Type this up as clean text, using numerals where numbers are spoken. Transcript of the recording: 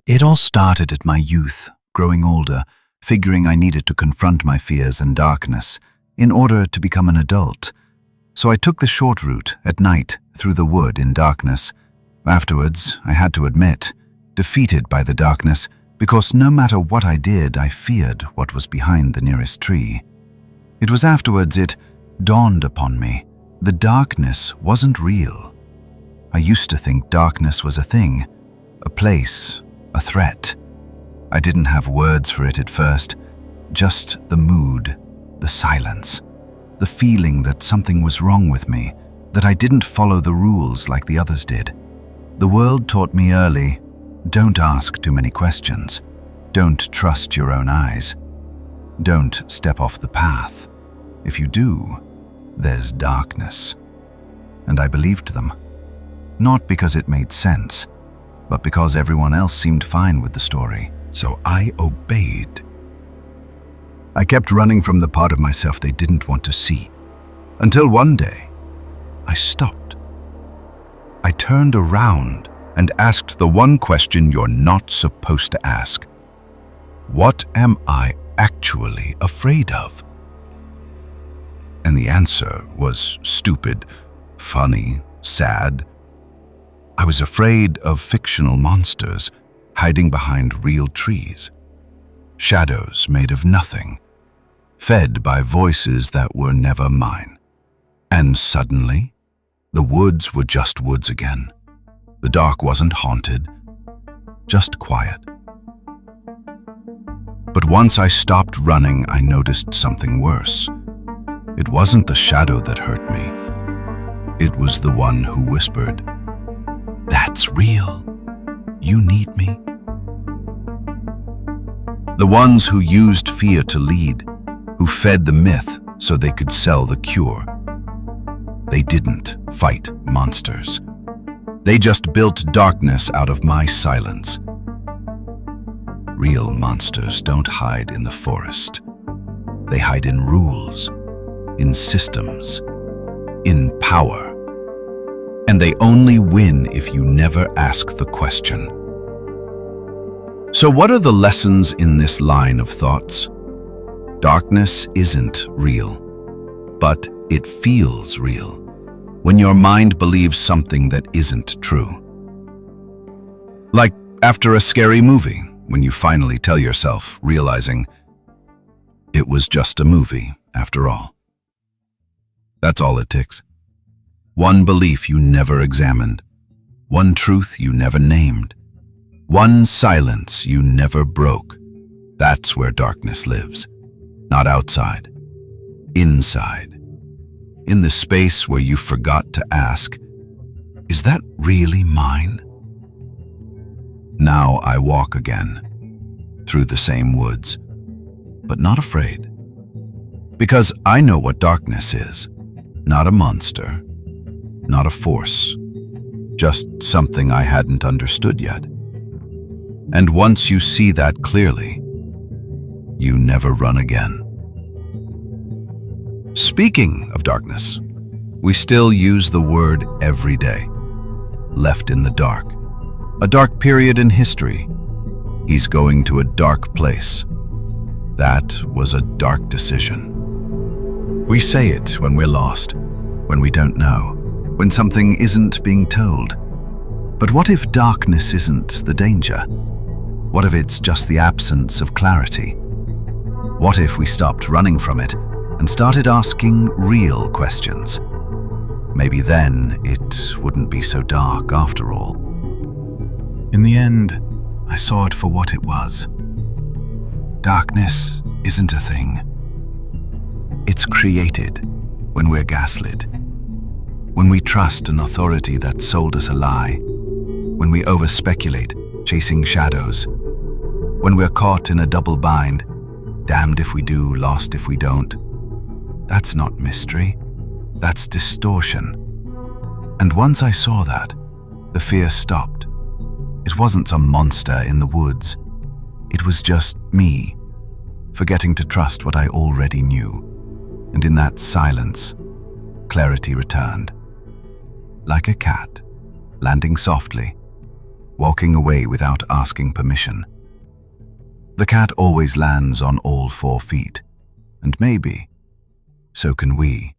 It all started at my youth, growing older, figuring I needed to confront my fears and darkness in order to become an adult. So I took the short route at night through the wood in darkness. Afterwards, I had to admit, defeated by the darkness, because no matter what I did, I feared what was behind the nearest tree. It was afterwards it dawned upon me. The darkness wasn't real. I used to think darkness was a thing, a place, a threat. I didn't have words for it at first, just the mood, the silence, the feeling that something was wrong with me, that I didn't follow the rules like the others did. The world taught me early, don't ask too many questions, don't trust your own eyes, don't step off the path. If you do, there's darkness. And I believed them. Not because it made sense, but because everyone else seemed fine with the story. So I obeyed. I kept running from the part of myself they didn't want to see, until one day, I stopped. I turned around and asked the one question you're not supposed to ask. What am I actually afraid of? And the answer was stupid, funny, sad. I was afraid of fictional monsters hiding behind real trees, shadows made of nothing, fed by voices that were never mine. And suddenly, the woods were just woods again. The dark wasn't haunted, just quiet. But once I stopped running, I noticed something worse. It wasn't the shadow that hurt me. It was the one who whispered, "That's real. You need me." The ones who used fear to lead, who fed the myth so they could sell the cure. They didn't fight monsters. They just built darkness out of my silence. Real monsters don't hide in the forest. They hide in rules, in systems, in power. And they only win if you never ask the question. So what are the lessons in this line of thoughts? Darkness isn't real, but it feels real when your mind believes something that isn't true. Like after a scary movie, when you finally tell yourself, realizing it was just a movie after all. That's all it takes. One belief you never examined, one truth you never named, one silence you never broke. That's where darkness lives. Not outside, inside. In the space where you forgot to ask, is that really mine? Now I walk again, through the same woods, but not afraid. Because I know what darkness is. Not a monster, not a force, just something I hadn't understood yet. And once you see that clearly, you never run again. Speaking of darkness, we still use the word every day. Left in the dark. A dark period in history. He's going to a dark place. That was a dark decision. We say it when we're lost, when we don't know, when something isn't being told. But what if darkness isn't the danger? What if it's just the absence of clarity? What if we stopped running from it and started asking real questions? Maybe then it wouldn't be so dark after all. In the end, I saw it for what it was. Darkness isn't a thing. It's created when we're gaslit, when we trust an authority that sold us a lie, when we over-speculate, chasing shadows, when we're caught in a double bind, damned if we do, lost if we don't. That's not mystery, that's distortion. And once I saw that, the fear stopped. It wasn't some monster in the woods. It was just me, forgetting to trust what I already knew. And in that silence, clarity returned. Like a cat, landing softly, walking away without asking permission. The cat always lands on all 4 feet, and maybe so can we.